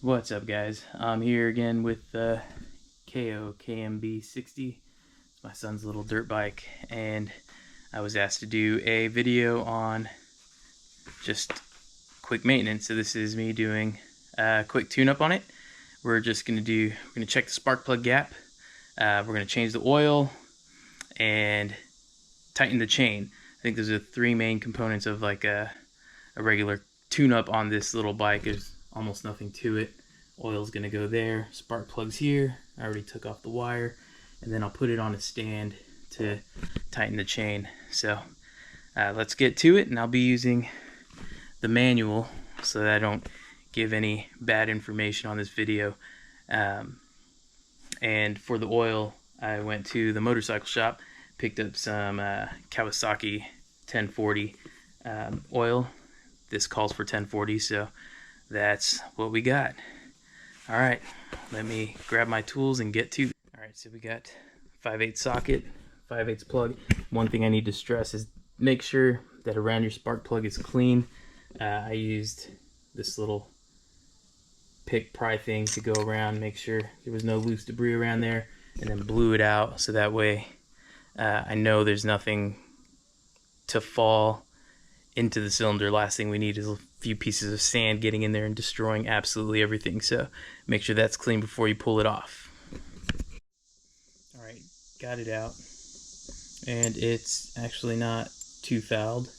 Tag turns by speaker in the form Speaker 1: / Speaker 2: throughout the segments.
Speaker 1: What's up, guys? I'm here again with the Kayo KMB 60. It's my son's little dirt bike, and I was asked to do a video on just quick maintenance. So this is me doing a quick tune-up on it. We're gonna check the spark plug gap. We're gonna change the oil and tighten the chain. I think those are the three main components of like a regular tune-up on this little bike. There's almost nothing to it. Oil's gonna go there, spark plug's here. I already took off the wire, and then I'll put it on a stand to tighten the chain. So let's get to it, and I'll be using the manual so that I don't give any bad information on this video. And for the oil, I went to the motorcycle shop, picked up some Kawasaki 1040 oil. This calls for 1040, so that's what we got. All right, let me grab my tools and get to it. All right, so we got 5/8 socket, 5/8 plug. One thing I need to stress is make sure that around your spark plug is clean. I used this little pick pry thing to go around, make sure there was no loose debris around there, and then blew it out so that way I know there's nothing to fall into the cylinder. Last thing we need is a few pieces of sand getting in there and destroying absolutely everything. So make sure that's clean before you pull it off. All right, got it out, and it's actually not too fouled.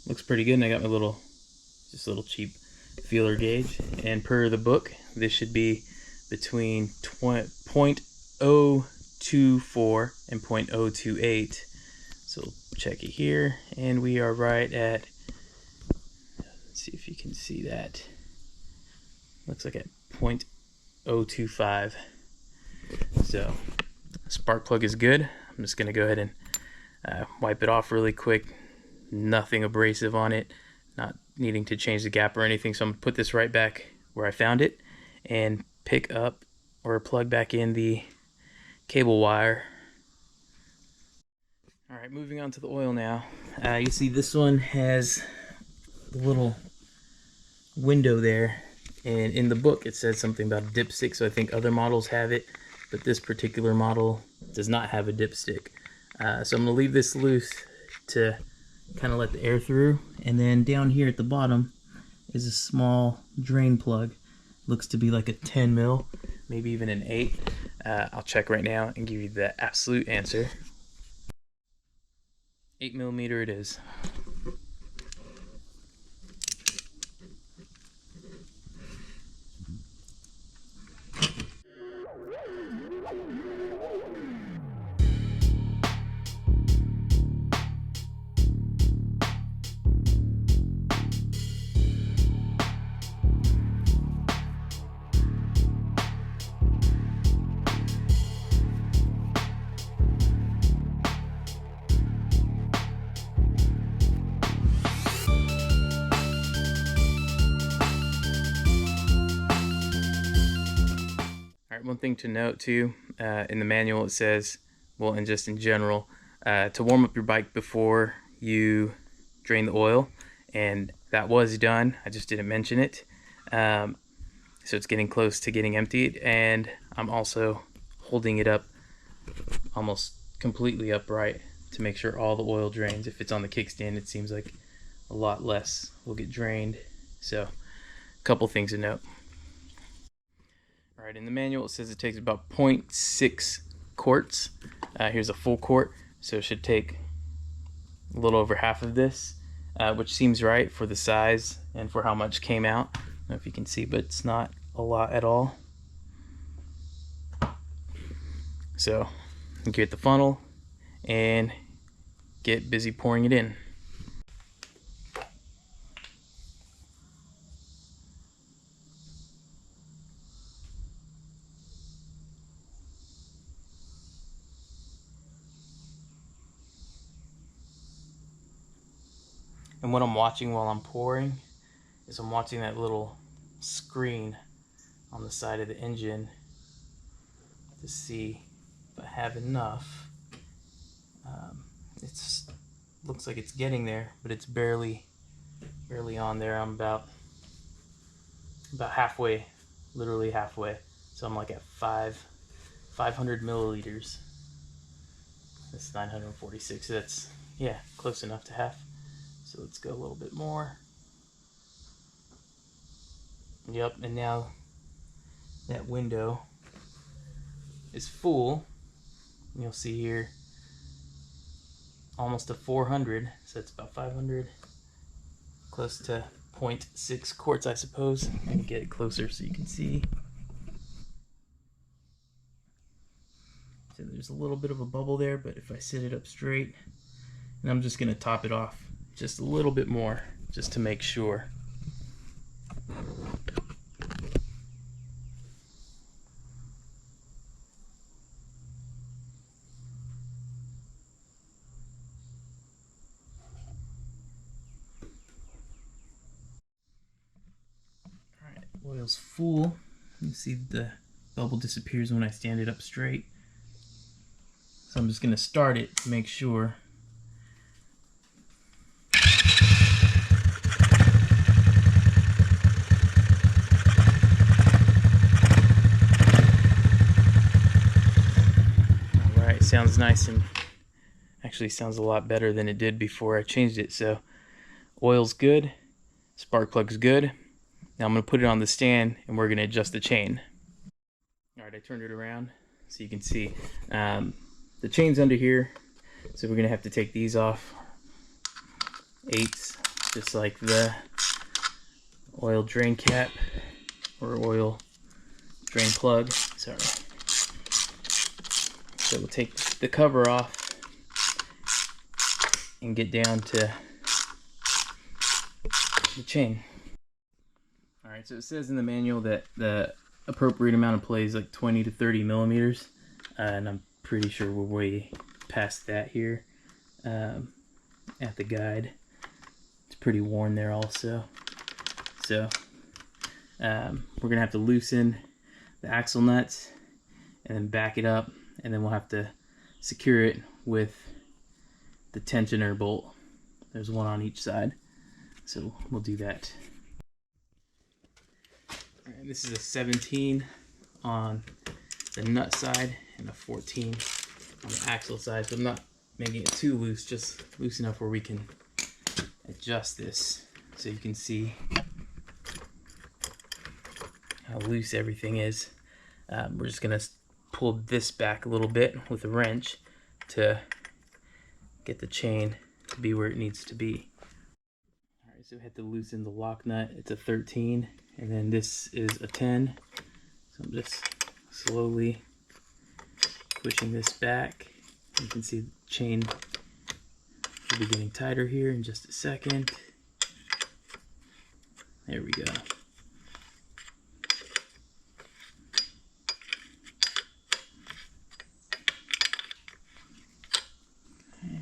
Speaker 1: Looks pretty good, and I got my little cheap feeler gauge, and per the book this should be between 0.024 and 0.028. So check it here, and we are right at, let's see if you can see that, looks like at 0.025. So spark plug is good. I'm just gonna go ahead and wipe it off really quick. Nothing abrasive on it, not needing to change the gap or anything. So I'm gonna put this right back where I found it and pick up or plug back in the cable wire. All right, moving on to the oil now. You see this one has a little window there, and in the book it says something about a dipstick, so I think other models have it, but this particular model does not have a dipstick. So I'm gonna leave this loose to kind of let the air through, and then down here at the bottom is a small drain plug. Looks to be like a 10 mil, maybe even an 8. I'll check right now and give you the absolute answer. 8mm it is. One thing to note too, in the manual it says, well, and just in general, to warm up your bike before you drain the oil, and that was done. I just didn't mention it. So it's getting close to getting emptied, and I'm also holding it up almost completely upright to make sure all the oil drains. If it's on the kickstand, it seems like a lot less will get drained. So a couple things to note. Alright, in the manual it says it takes about 0.6 quarts. Here's a full quart, so it should take a little over half of this, which seems right for the size and for how much came out. I don't know if you can see, but it's not a lot at all. So you get the funnel and get busy pouring it in. And what I'm watching while I'm pouring is I'm watching that little screen on the side of the engine to see if I have enough. It's looks like it's getting there, but it's barely on there. I'm about about halfway, literally halfway. So I'm like at 500 milliliters. That's 946. That's, yeah, close enough to half. So let's go a little bit more. Yep, and now that window is full. You'll see here almost to 400, so it's about 500, close to 0.6 quarts, I suppose. Let me get it closer so you can see. So there's a little bit of a bubble there, but if I sit it up straight, and I'm just going to top it off just a little bit more, just to make sure. Alright, oil's full. You see the bubble disappears when I stand it up straight. So I'm just going to start it to make sure. Alright, sounds nice, and actually sounds a lot better than it did before I changed it. So oil's good, spark plug's good. Now I'm going to put it on the stand and we're going to adjust the chain. Alright, I turned it around so you can see the chain's under here, so we're going to have to take these off. 8s, just like the oil drain cap or oil drain plug. Sorry. So we'll take the cover off and get down to the chain. Alright, so it says in the manual that the appropriate amount of play is like 20 to 30 millimeters, and I'm pretty sure we're way past that here at the guide. It's pretty worn there also. So we're going to have to loosen the axle nuts and then back it up, and then we'll have to secure it with the tensioner bolt. There's one on each side, so we'll do that. Alright, this is a 17 on the nut side and a 14 on the axle side, so I'm not making it too loose, just loose enough where we can adjust this so you can see how loose everything is. We're just going to pull this back a little bit with a wrench to get the chain to be where it needs to be. Alright, so we have to loosen the lock nut. It's a 13, and then this is a 10. So I'm just slowly pushing this back. You can see the chain will be getting tighter here in just a second. There we go. Okay.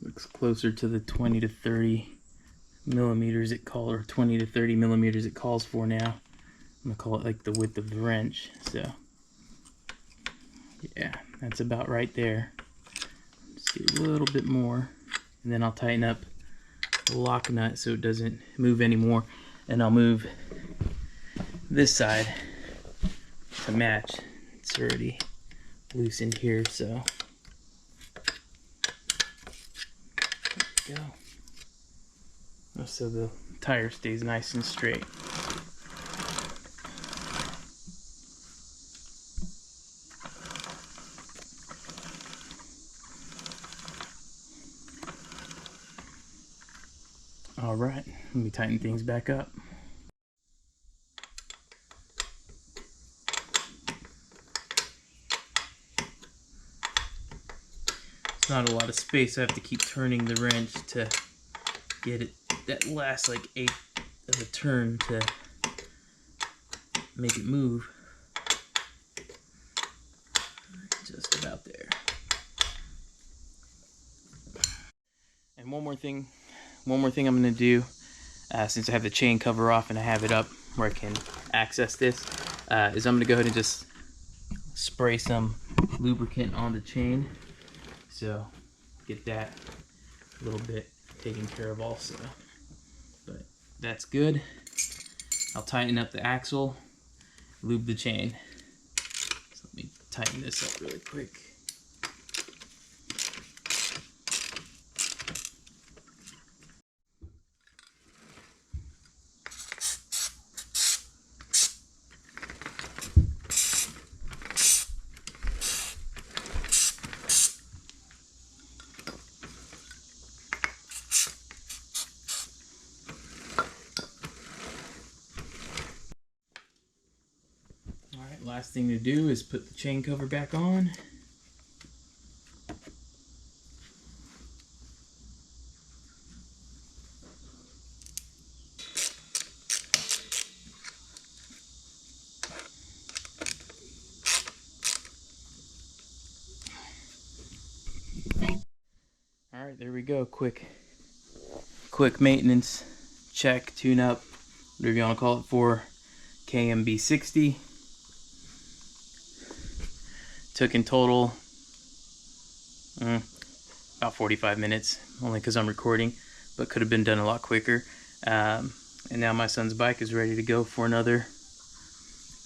Speaker 1: Looks closer to the 20 to 30 millimeters it calls, or 20 to 30 millimeters it calls for now. I'm gonna call it like the width of the wrench. So yeah, that's about right there. Just get a little bit more, and then I'll tighten up the lock nut so it doesn't move anymore, and I'll move this side to match. It's already loosened here, so there we go. So the tire stays nice and straight. All right, let me tighten things back up. It's not a lot of space. I have to keep turning the wrench to get it that last like 1/8 of a turn to make it move. Just about there. And one more thing I'm going to do, since I have the chain cover off and I have it up where I can access this, is I'm going to go ahead and just spray some lubricant on the chain, so get that a little bit taken care of also. But that's good. I'll tighten up the axle, lube the chain. So let me tighten this up really quick. Alright, last thing to do is put the chain cover back on. Alright, there we go. Quick maintenance check, tune up, whatever you want to call it, for KMB 60. Took in total about 45 minutes, only because I'm recording, but could have been done a lot quicker. And now my son's bike is ready to go for another,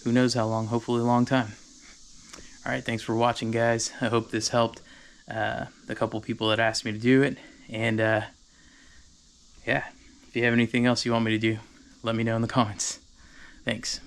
Speaker 1: who knows how long, hopefully a long time. Alright, thanks for watching, guys. I hope this helped the couple people that asked me to do it. And yeah, if you have anything else you want me to do, let me know in the comments. Thanks.